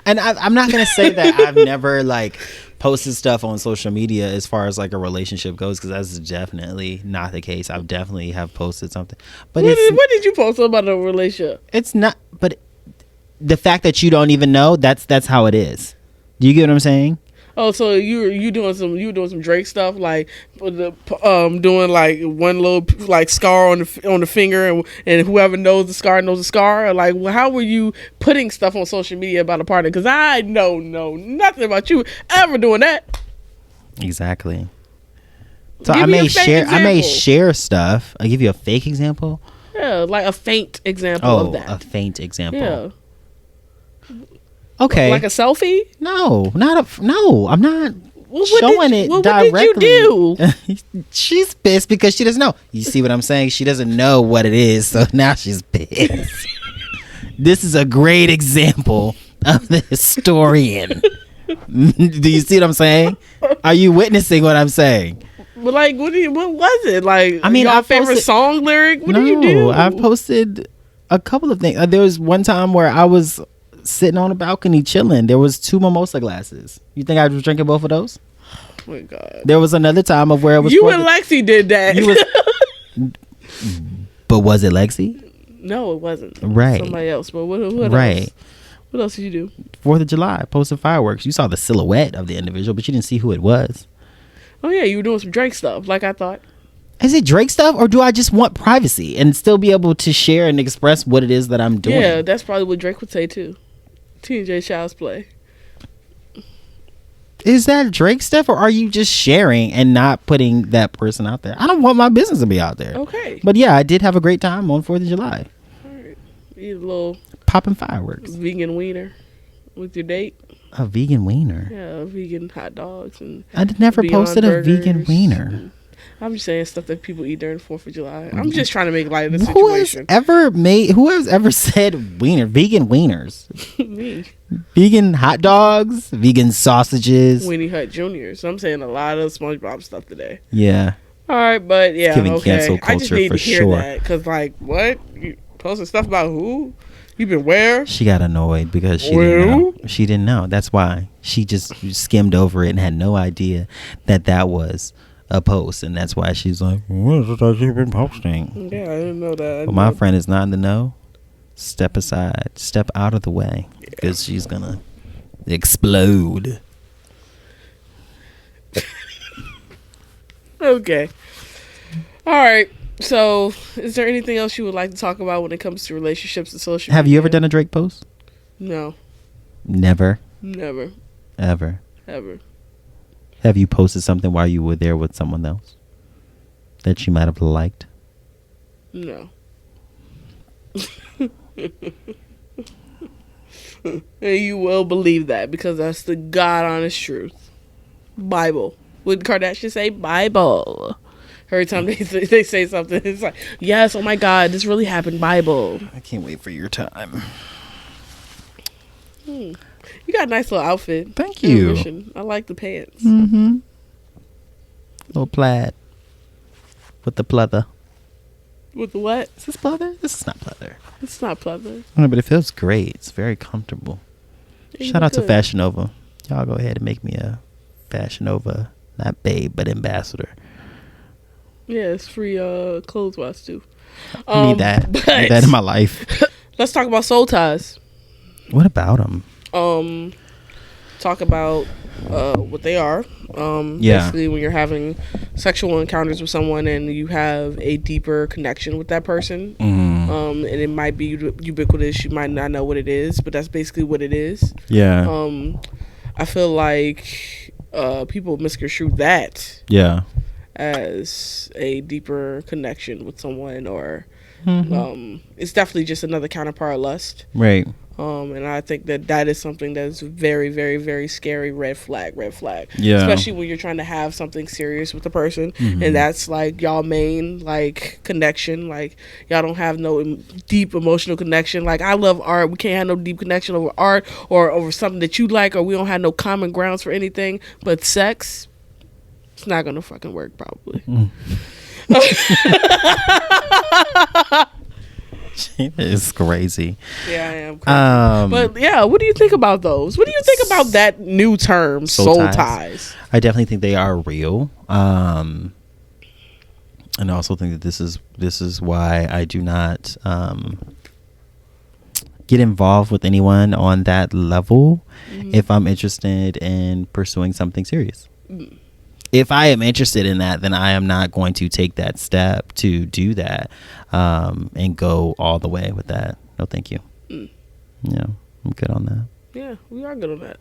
And I'm not going to say that I've never like posted stuff on social media as far as like a relationship goes, because that's definitely not the case. I've definitely have posted something. But what did you post about a relationship? It's not, but the fact that you don't even know, that's how it is. Do you get what I'm saying? Oh, so you doing some Drake stuff, like doing like one little like scar on the finger, and whoever knows the scar knows the scar. Or like, how were you putting stuff on social media about a partner? Because I know nothing about you ever doing that. Exactly. So I may share stuff. I'll give you a fake example. Yeah, like a faint example of that. A faint example. Yeah. Okay. Like a selfie? No, I'm not showing it directly. What did you do? She's pissed because she doesn't know. You see what I'm saying? She doesn't know what it is, so now she's pissed. This is a great example of the historian. Do you see what I'm saying? Are you witnessing what I'm saying? But like, what was it? Like, I mean, your favorite song lyric? What did you do? I posted a couple of things. There was one time where I was sitting on a balcony chilling. There was 2 mimosa glasses. You think I was drinking both of those? Oh my God. There was another time of where it was you and Lexi did that. But was it Lexi? No, it wasn't. Right. Somebody else. But what else? Right. What else did you do? 4th of July, posted fireworks. You saw the silhouette of the individual, but you didn't see who it was. Oh yeah, you were doing some Drake stuff, like I thought. Is it Drake stuff, or do I just want privacy and still be able to share and express what it is that I'm doing? Yeah, that's probably what Drake would say too. TJ Child's Play. Is that Drake stuff, or are you just sharing and not putting that person out there? I don't want my business to be out there. Okay. But yeah, I did have a great time on 4th of July. All right. Eat a little popping fireworks. Vegan wiener with your date. A vegan wiener? Yeah, vegan hot dogs. And I never posted a vegan wiener. I'm just saying stuff that people eat during 4th of July. I'm just trying to make light of the situation. Who has ever said wiener? Vegan wieners. Me. Vegan hot dogs, vegan sausages. Weenie Hut Jr. So I'm saying a lot of SpongeBob stuff today. Yeah. All right, but yeah, giving cancel culture, I just need to hear sure. that, because like, what? You posting stuff about who? You been where? She got annoyed because she didn't know. She didn't know. That's why she just skimmed over it and had no idea that was a post, and that's why she's like, what is it that you've been posting? Yeah, I didn't know that. But my friend is not in the know. Step aside, step out of the way, because she's gonna explode. Okay. All right. So, is there anything else you would like to talk about when it comes to relationships and social media? Have you ever done a Drake post? No. Never? Never. Ever? Ever. Have you posted something while you were there with someone else that you might have liked? No. And you will believe that, because that's the God honest truth. Bible. Would Kardashian say Bible? Every time they say something, it's like, yes, oh my God, this really happened, Bible. I can't wait for your time. You got a nice little outfit. Thank you. I like the pants. Little plaid with the pleather. With the what? Is this pleather? This is not pleather. It's not pleather. No, but it feels great. It's very comfortable. Shout out to Fashion Nova. Y'all go ahead and make me a Fashion Nova, not babe, but ambassador. Yeah, it's free clothes wash too. I need that. I need that in my life. Let's talk about soul ties. What about them? Talk about what they are. Basically, when you're having sexual encounters with someone and you have a deeper connection with that person, and it might be ubiquitous. You might not know what it is, but that's basically what it is. Yeah. I feel like people misconstrue that. Yeah. As a deeper connection with someone, or it's definitely just another counterpart of lust. Right. And I think that is something that's very, very, very scary. Red flag. Yeah. Especially when you're trying to have something serious with the person, and that's like y'all main like connection. Like y'all don't have no deep emotional connection. Like I love art. We can't have no deep connection over art or over something that you like, or we don't have no common grounds for anything. But sex, it's not gonna fucking work probably. It's crazy. Yeah, I am crazy. But yeah, what do you think about those? What do you think about that new term, soul ties? I definitely think they are real. And I also think that this is why I do not get involved with anyone on that level if I'm interested in pursuing something serious. If I am interested in that, then I am not going to take that step to do that and go all the way with that. No, thank you. Yeah, I'm good on that. Yeah, we are good on that.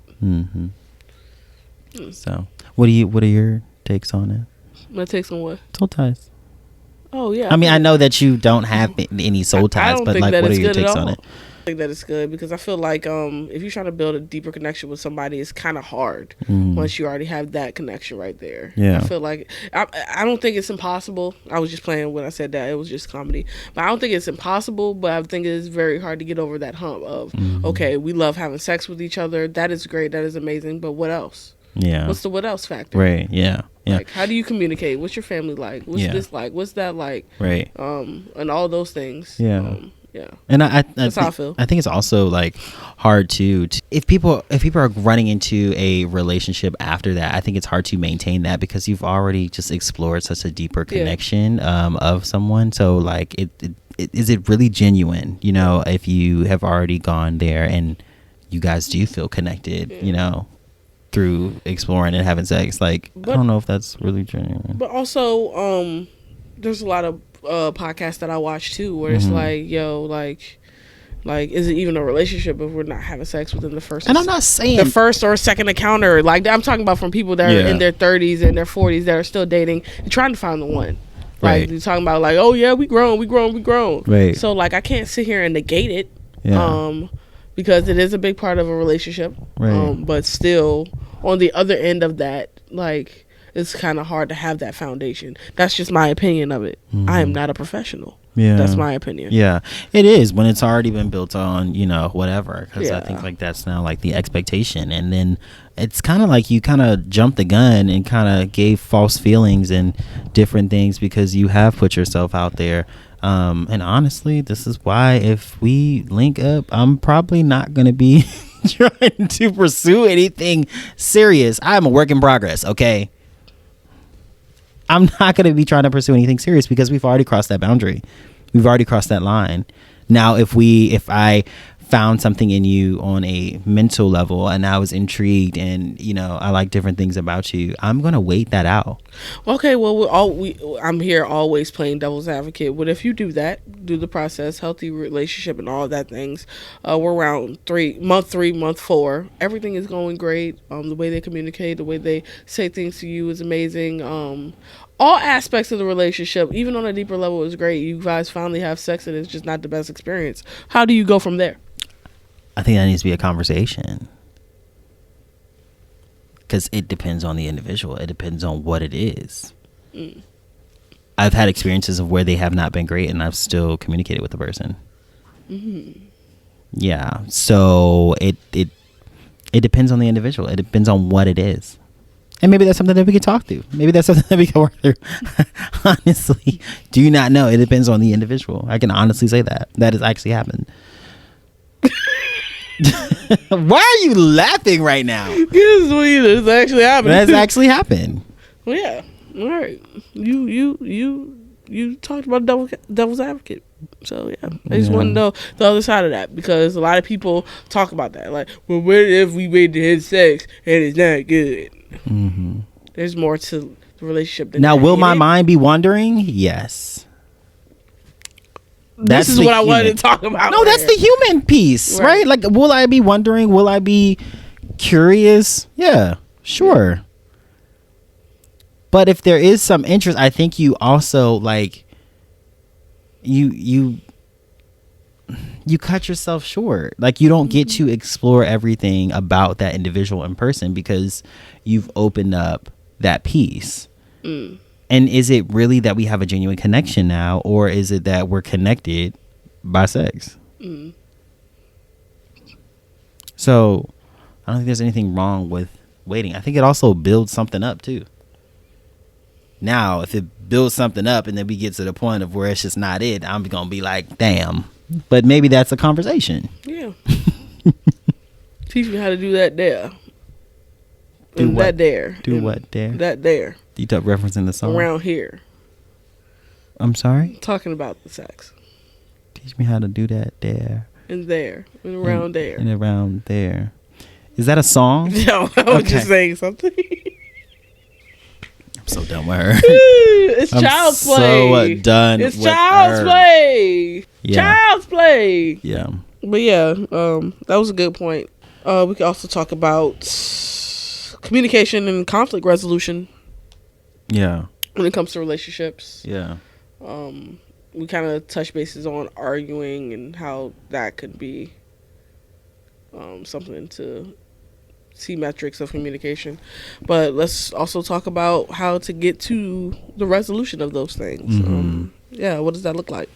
So, what are your takes on it? My takes on what? Soul ties. Oh yeah. I mean, I know that you don't have any soul ties, but like, what are your takes on it? I think that it's good because I feel like if you're trying to build a deeper connection with somebody, it's kind of hard once you already have that connection right there. Yeah. I feel like I don't think it's impossible. I was just playing when I said that. It was just comedy. But I don't think it's impossible, but I think it's very hard to get over that hump of, okay, we love having sex with each other. That is great. That is amazing. But what else? Yeah. What's the what else factor? Right. Yeah. Yeah. Like, how do you communicate? What's your family like? What's this like? What's that like? Right. And all those things. Yeah. Yeah, and that's how I feel. I think it's also like hard to if people are running into a relationship after that. I think it's hard to maintain that because you've already just explored such a deeper connection of someone. So like, is it really genuine? You know, if you have already gone there and you guys do feel connected, you know, through exploring and having sex. Like, I don't know if that's really genuine. But also, there's a lot of podcasts that I watch too where it's like, yo, like is it even a relationship if we're not having sex within the first I'm not saying the first or second encounter? Like, I'm talking about from people that are in their 30s and their 40s that are still dating and trying to find the one. Like, you're talking about like, oh yeah, we grown. Right. So like, I can't sit here and negate it because it is a big part of a relationship. Right. But still, on the other end of that, like, it's kind of hard to have that foundation. That's just my opinion of it. I am not a professional. Yeah, that's my opinion. Yeah, it is when it's already been built on, you know, whatever. Because I think like that's now like the expectation, and then it's kind of like you kind of jumped the gun and kind of gave false feelings and different things because you have put yourself out there. And honestly, this is why if we link up, I'm probably not gonna be trying to pursue anything serious. I'm a work in progress. Okay. I'm not going to be trying to pursue anything serious because we've already crossed that boundary. We've already crossed that line. Now, if I found something in you on a mental level and I was intrigued and, you know, I like different things about you, I'm going to wait that out. Okay, well, I'm here always playing devil's advocate. But if you do that, do the process, healthy relationship and all of that things, we're around month 3, month 4. Everything is going great. The way they communicate, the way they say things to you is amazing. All aspects of the relationship, even on a deeper level, is great. You guys finally have sex and it's just not the best experience. How do you go from there? I think that needs to be a conversation because it depends on the individual. It depends on what it is. I've had experiences of where they have not been great and I've still communicated with the person. Yeah. So it It depends on the individual. It depends on what it is. And maybe that's something that we can talk through. Maybe that's something that we can work through. Honestly, do not know. It depends on the individual. I can honestly say that. That has actually happened. Why are you laughing right now? It's actually happened. That's actually happened. Well, yeah. All right. You talked about devil's advocate. So, yeah. I just want to know the other side of that, because a lot of people talk about that. Like, well, what if we wait to have sex and it's not good? Mm-hmm. There's more to the relationship than now. that. Will my mind be wandering? Yes. This is what I wanted to talk about. No, that's the human piece, right? Like, will I be wondering? Will I be curious? Yeah, sure. But if there is some interest, I think you also like you cut yourself short. Like, you don't get to explore everything about that individual in person because you've opened up that piece. And is it really that we have a genuine connection now, or is it that we're connected by sex? So I don't think there's anything wrong with waiting. I think it also builds something up too. Now, if it builds something up and then we get to the point of where it's just not it, I'm going to be like, damn. But maybe that's a conversation. Yeah. Teach me how to do that there. Do what? That there. Do what there? That there. You talk referencing the song? Around here. I'm sorry? Talking about the sex. Teach me how to do that there. And there. And around there. And around there. Is that a song? No, I was just saying something. I'm so done with her. It's child's play. So done it's with child's her. Play. Yeah. Child's play. Yeah. But yeah, that was a good point. We could also talk about communication and conflict resolution. Yeah. When it comes to relationships. Yeah. We kind of touch bases on arguing and how that could be something to see metrics of communication. But let's also talk about how to get to the resolution of those things. What does that look like?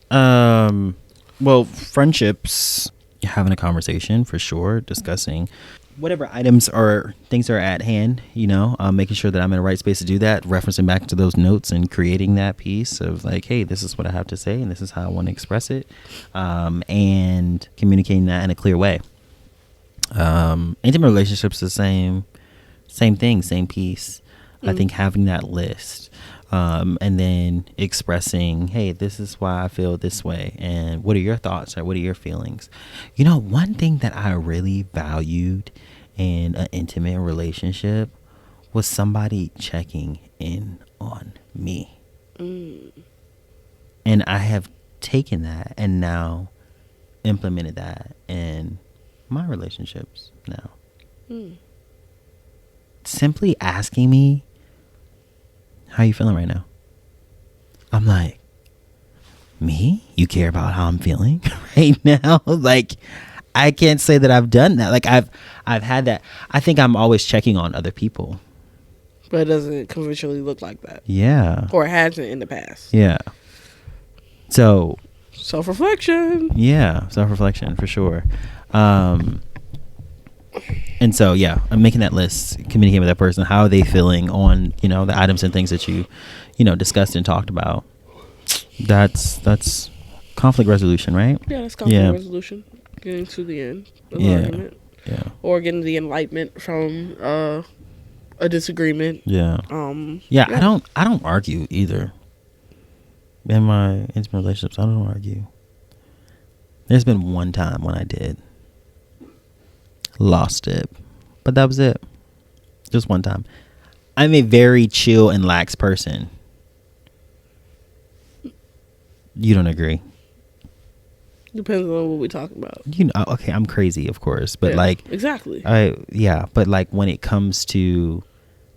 Well, friendships, having a conversation for sure, discussing whatever items or things are at hand, making sure that I'm in the right space to do that, referencing back to those notes and creating that piece of like, hey, this is what I have to say and this is how I want to express it, and communicating that in a clear way. Intimate relationships, the same thing, same piece. I think having that list, and then expressing, hey, this is why I feel this way, and what are your thoughts or what are your feelings? One thing that I really valued in an intimate relationship was somebody checking in on me. And I have taken that and now implemented that in my relationships now. Simply asking me, how you feeling right now? I'm like, me? You care about how I'm feeling right now? Like, I can't say that I've done that. Like, I've had that. I think I'm always checking on other people. But it doesn't conventionally look like that. Yeah. Or it hasn't in the past. Yeah. So. Self-reflection. Yeah. Self-reflection for sure. And so, yeah, I'm making that list, communicating with that person. How are they feeling on, the items and things that you discussed and talked about? That's conflict resolution, right? Yeah, that's conflict resolution. Getting to the end of the argument. Yeah. Or getting the enlightenment from a disagreement. Yeah. Yeah. I don't argue either. In my intimate relationships, I don't argue. There's been one time when I did. Lost it. But that was it. Just one time. I'm a very chill and lax person. You don't agree? Depends on what we're talking about. Okay, I'm crazy, of course. But exactly. But like when it comes to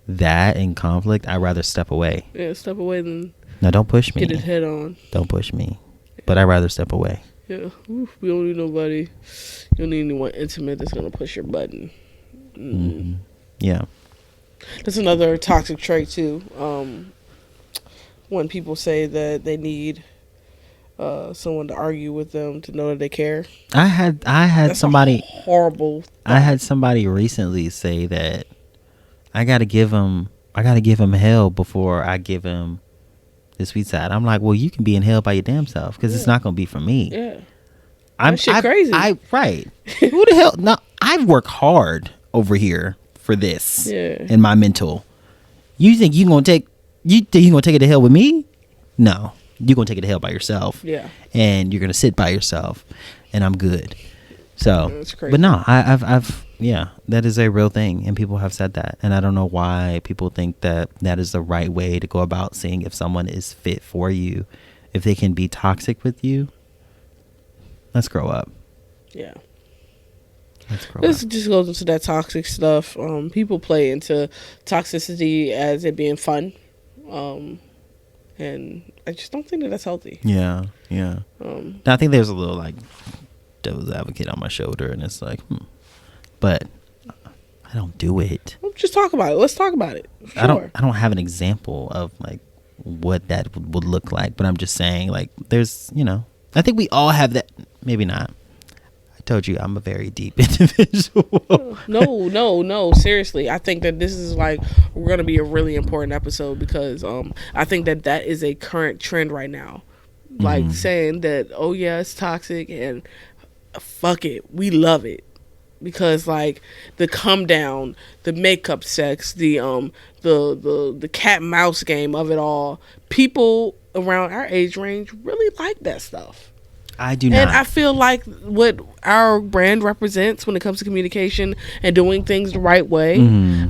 that in conflict, I'd rather step away. Yeah, step away than... No, don't push me. Get it head on. Don't push me. But I'd rather step away. Yeah. Oof, we don't need nobody. You don't need anyone intimate that's going to push your button. Mm-hmm. Yeah. That's another toxic trait, too. When people say that they need someone to argue with them to know that they care. I had That's somebody horrible thought. I had somebody recently say that I gotta give him hell before I give him the sweet side. I'm like, well, you can be in hell by your damn self because it's not gonna be for me. Yeah, that shit crazy. Right. Who the hell? No, I've worked hard over here for this. Yeah. In my mental. You think you gonna take it to hell with me? No, you're gonna take it to hell by yourself. Yeah. And you're gonna sit by yourself, and I'm good. So, that's crazy. But no, I've yeah, that is a real thing, and people have said that, and I don't know why people think that is the right way to go about seeing if someone is fit for you, if they can be toxic with you. Let's grow up. Yeah. This just goes into that toxic stuff. People play into toxicity as it being fun, and I just don't think that's healthy. Yeah. I think there's a little like devil's advocate on my shoulder, and it's like, but I don't do it. Well, just talk about it. Let's talk about it. Sure. I don't have an example of like what that would look like, but I'm just saying like there's I think we all have that. Maybe not. I told you I'm a very deep individual. No. Seriously, I think that this is like we're gonna be a really important episode because I think that is a current trend right now. Like saying that, oh yeah, it's toxic and fuck it, we love it. Because like the come down, the makeup sex, the cat and mouse game of it all, people around our age range really like that stuff. I do not. And I feel like what our brand represents when it comes to communication and doing things the right way,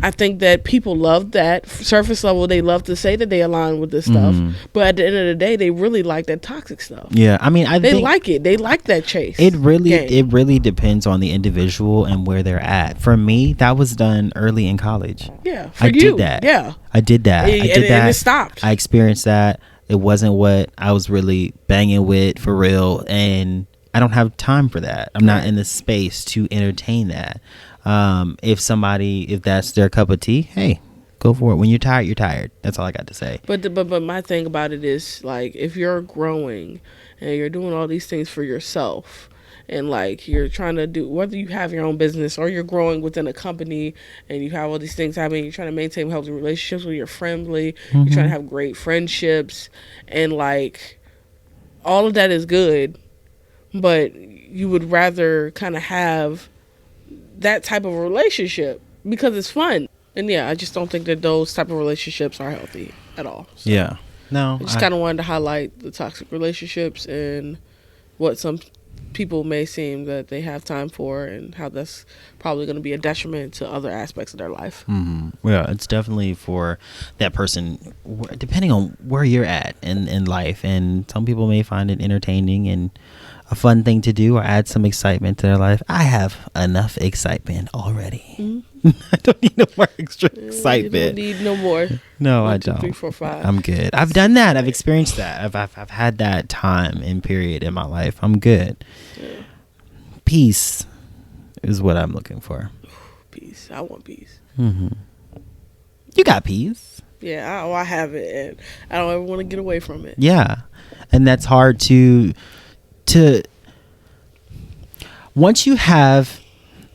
I think that people love that. Surface level, they love to say that they align with this stuff. But at the end of the day, they really like that toxic stuff. Yeah, I mean, they like it. They like that chase. It really depends on the individual and where they're at. For me, that was done early in college. Yeah, I did that. Yeah. I did that. And it stopped. I experienced that. It wasn't what I was really banging with for real, and I don't have time for that. I'm not in the space to entertain that. If that's their cup of tea, hey, go for it. When you're tired, you're tired. That's all I got to say. But my thing about it is like if you're growing and you're doing all these things for yourself, and like you're trying to do, whether you have your own business or you're growing within a company and you have all these things happening, you're trying to maintain healthy relationships with your family, you're trying to have great friendships, and like all of that is good, but you would rather kind of have that type of relationship because it's fun. And yeah, I just don't think that those type of relationships are healthy at all. So yeah. No. I just kind of wanted to highlight the toxic relationships and what some people may seem that they have time for, and how that's probably going to be a detriment to other aspects of their life. Yeah, it's definitely for that person, depending on where you're at in life. And some people may find it entertaining and a fun thing to do or add some excitement to their life. I have enough excitement already. I don't need no more extra excitement. You don't need no more. No, 1, I 2, don't. 3, 4, 5. I'm good. I've done that. I've experienced that. I've had that time and period in my life. I'm good. Yeah. Peace is what I'm looking for. Peace. I want peace. You got peace. Yeah, I have it, and I don't ever want to get away from it. Yeah, and that's hard to once you have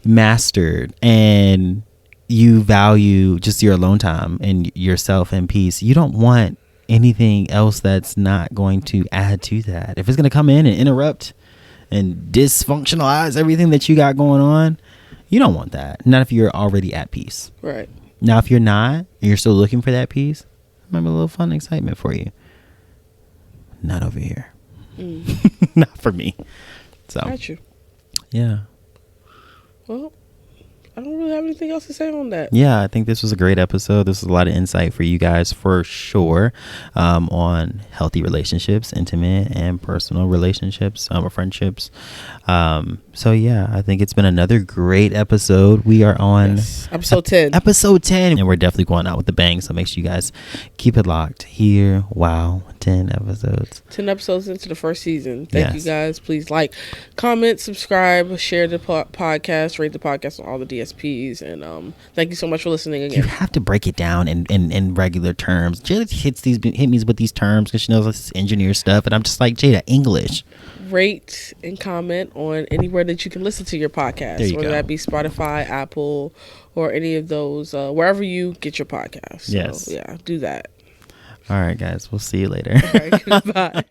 mastered and you value just your alone time and yourself and peace, you don't want anything else that's not going to add to that. If it's going to come in and interrupt and dysfunctionalize everything that you got going on, you don't want that. Not if you're already at peace. Right. Now, if you're not, and you're still looking for that peace, might be a little fun excitement for you. Not over here. Not for me. So. Got you. Yeah. Well, I don't really have anything else to say on that. Yeah, I think this was a great episode. This was a lot of insight for you guys for sure, on healthy relationships, intimate and personal relationships, or friendships. So yeah, I think it's been another great episode. We are on episode 10. Episode 10, and we're definitely going out with a bang. So make sure you guys keep it locked here. Wow, 10 episodes. 10 episodes into the first season. Thank you guys. Please like, comment, subscribe, share the podcast, rate the podcast on all the DSPs. ISPs. And thank you so much for listening again. You have to break it down in regular terms. Jada hit me with these terms because she knows this engineer stuff, and I'm just like, Jada, English. Rate and comment on anywhere that you can listen to your podcast, whether that be Spotify, Apple, or any of those, wherever you get your podcast. So, yes. Yeah, do that. All right, guys. We'll see you later. All right, goodbye.